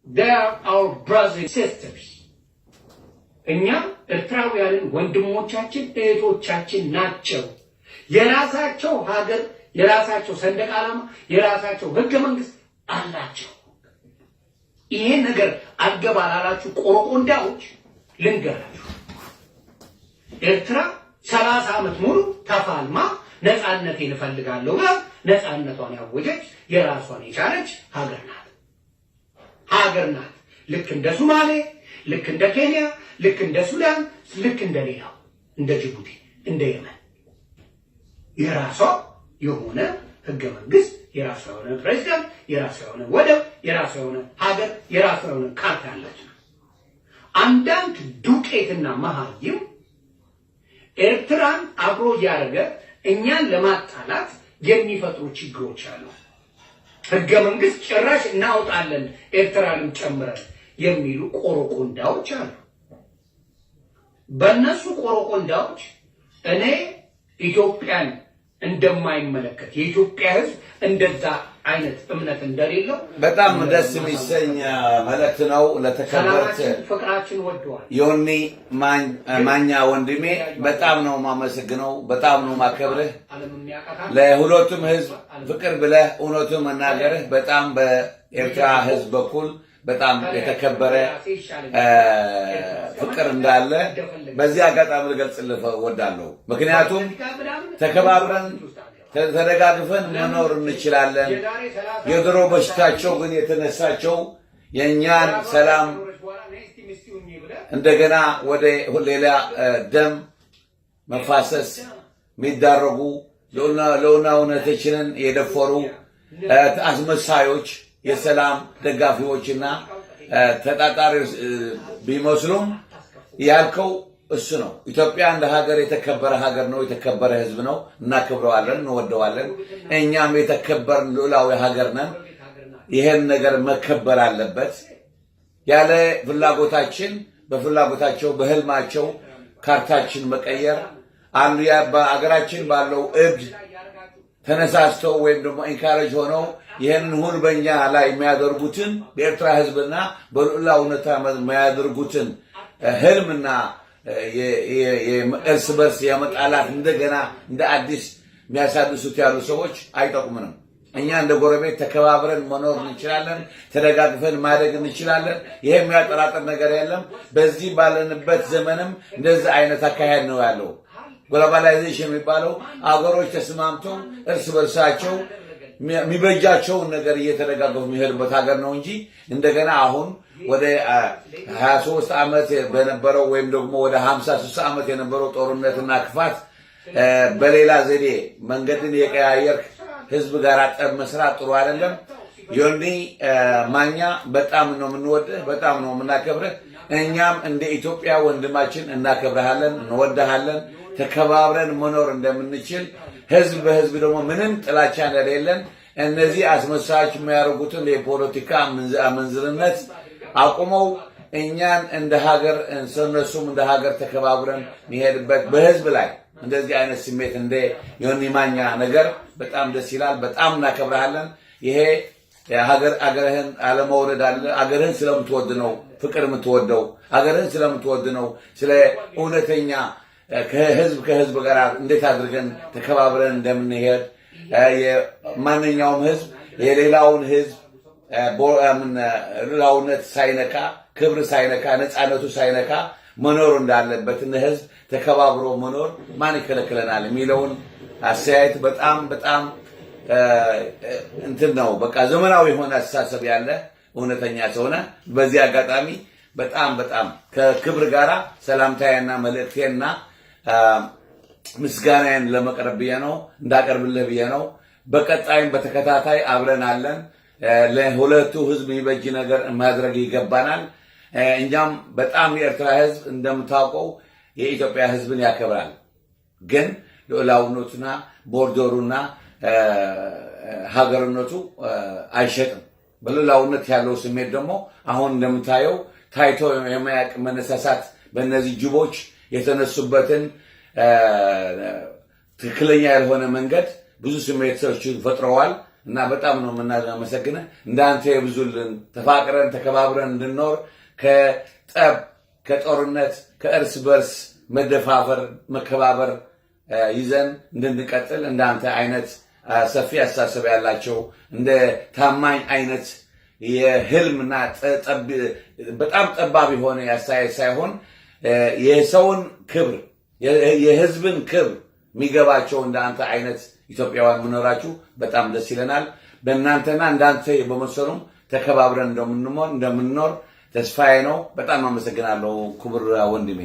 they are our brothers and sisters. እኛ ኤርትራውያንን ወንድሞቻችን እህቶቻችን ናቸው። የራሳቸው ሀገር የራሳቸው ሰንደቅ ዓላማ የራሳቸው ህገ መንግስት አላቸው። ይሄ ነገር አገባላላችሁ ቆሮቆንዳዎች ልንገራችሁ። ኤርትራ 30 ዓመት ሙሉ ተፋልማ ነፃነቴን እፈልጋለሁ ብላ ነፃነቷን ያወጀች የራሷን የቻለች ሀገር ናት። ልክ እንደ ሶማሌ፣ ልክ እንደ ኬንያ፣ ልክ እንደ ሱዳን፣ ልክ እንደ ሌላው እንደ ጅቡቲ፣ እንደ የመን የራሷ የሆነ ህገ መንግስት፣ የራሷ የሆነ ፕሬዝዳንት፣ የራሷ የሆነ ወደብ፣ የራሷ የሆነ ሀገር፣ የራሷ የሆነ ካርታ አለች። አንዳንድ ዱቄትና መሃይም ኤርትራን አብሮ ያረገ እኛን ለማጣላት የሚፈጥሩ ችግሮች አሉ። ህገ መንግስት ጭራሽ እናውጣለን ኤርትራንም ጨምረን የሚሉ ቆሮቆንዳዎች አሉ። በእነሱ ቆሮቆንዳዎች እኔ ኢትዮጵያን እንደማይመለከት የኢትዮጵያ ህዝብ እንደዛ አይነት እምነት እንደሌለው በጣም ደስ የሚሰኝ መልእክት ነው። ለተከበሩት ፍቅራችን ወደዋል ዮኒ ማኛ ወንድሜ በጣም ነው ማመሰግነው፣ በጣም ነው ማከብርህ። ለሁለቱም ህዝብ ፍቅር ብለህ እውነቱን መናገርህ በጣም በኤርትራ ህዝብ በኩል በጣም የተከበረ ፍቅር እንዳለ በዚህ አጋጣሚ ልገልጽልህ እወዳለሁ። ምክንያቱም ተከባብረን ተደጋግፈን መኖር እንችላለን። የድሮ በሽታቸው ግን የተነሳቸው የኛን ሰላም እንደገና ወደ ሌላ ደም መፋሰስ የሚዳረጉ ለእውነታችንን የደፈሩ አስመሳዮች የሰላም ደጋፊዎችና ተጣጣሪዎች ቢመስሉም ያልከው እሱ ነው። ኢትዮጵያ እንደ ሀገር የተከበረ ሀገር ነው፣ የተከበረ ህዝብ ነው። እናከብረዋለን፣ እንወደዋለን። እኛም የተከበርን ሉዓላዊ ሀገር ነን። ይሄን ነገር መከበር አለበት። ያለ ፍላጎታችን በፍላጎታቸው በህልማቸው ካርታችን መቀየር አንዱ በአገራችን ባለው እብድ ተነሳስተው ወይም ደግሞ ኢንካሬጅ ሆነው ይሄንን ሁሉ በእኛ ላይ የሚያደርጉትን በኤርትራ ህዝብና በሉዓላዊነት የሚያደርጉትን ህልምና የእርስ በርስ የመጣላት እንደገና እንደ አዲስ የሚያሳድሱት ያሉ ሰዎች አይጠቁምንም። እኛ እንደ ጎረቤት ተከባብረን መኖር እንችላለን፣ ተደጋግፈን ማደግ እንችላለን። ይሄ የሚያጠራጥር ነገር የለም። በዚህ ባለንበት ዘመንም እንደዚህ አይነት አካሄድ ነው ያለው። ግሎባላይዜሽን የሚባለው አገሮች ተስማምተው እርስ በርሳቸው የሚበጃቸውን ነገር እየተደጋገፉ የሚሄዱበት ሀገር ነው እንጂ እንደገና አሁን ወደ 23 ዓመት በነበረው ወይም ደግሞ ወደ 53 ዓመት የነበረው ጦርነትና ክፋት በሌላ ዘዴ መንገድን የቀያየርክ ህዝብ ጋር ጠብ መስራት ጥሩ አይደለም። ዮኒ ማኛ በጣም ነው የምንወድህ፣ በጣም ነው የምናከብርህ። እኛም እንደ ኢትዮጵያ ወንድማችን እናከብርሃለን፣ እንወድሃለን። ተከባብረን መኖር እንደምንችል ህዝብ በህዝብ ደግሞ ምንም ጥላቻ እንደሌለን እነዚህ አስመሳዮች የሚያደርጉትን የፖለቲካ አመንዝርነት አቁመው እኛን እንደ ሀገር እነሱም እንደ ሀገር ተከባብረን የሚሄድበት በህዝብ ላይ እንደዚህ አይነት ስሜት እንደ ዮኒ ማኛ ነገር በጣም ደስ ይላል። በጣም እናከብርሃለን። ይሄ አገርህን አለመውረድ አለ። አገርህን ስለምትወድ ነው ፍቅር የምትወደው። አገርህን ስለምትወድ ነው ስለ እውነተኛ ከህዝብ ጋር እንዴት አድርገን ተከባብረን እንደምንሄድ ማንኛውም ህዝብ የሌላውን ህዝብ ሉዓላዊነት ሳይነካ ክብር ሳይነካ ነፃነቱ ሳይነካ መኖር እንዳለበት ህዝብ ተከባብሮ መኖር ማን ይከለክለናል የሚለውን አስተያየት በጣም እንትን ነው። በቃ ዘመናዊ የሆነ አስተሳሰብ ያለ እውነተኛ ሰው ነህ። በዚህ አጋጣሚ በጣም ከክብር ጋራ ሰላምታዬና መልእክቴና ምስጋናዬን ለመቅረብ ብዬ ነው እንዳቀርብልህ ብዬ ነው። በቀጣይም በተከታታይ አብረን አለን። ለሁለቱ ህዝብ የሚበጅ ነገር ማድረግ ይገባናል። እኛም በጣም የኤርትራ ህዝብ እንደምታውቀው የኢትዮጵያ ህዝብን ያከብራል። ግን ሉዓላዊነቱና ቦርደሩና ሀገርነቱ አይሸጥም። በሉዓላዊነት ያለው ስሜት ደግሞ አሁን እንደምታየው ታይቶ የማያውቅ መነሳሳት በእነዚህ ጅቦች የተነሱበትን ትክክለኛ ያልሆነ መንገድ ብዙ ስሜቶችን ፈጥረዋል። እና በጣም ነው የምናመሰግነው። እንዳንተ የብዙልን ተፋቅረን ተከባብረን እንድንኖር ከጠብ ከጦርነት ከእርስ በርስ መደፋፈር መከባበር ይዘን እንድንቀጥል እንዳንተ አይነት ሰፊ አስተሳሰብ ያላቸው እንደ ታማኝ አይነት የህልምና በጣም ጠባብ የሆነ ያስተያየት ሳይሆን የሰውን ክብር የህዝብን ክብር የሚገባቸው እንዳንተ አይነት ኢትዮጵያውያን መኖራችሁ በጣም ደስ ይለናል። በእናንተና እንዳንተ በመሰሉም ተከባብረን እንደምንኖር ተስፋዬ ነው። በጣም አመሰግናለሁ ክቡር ወንድሜ።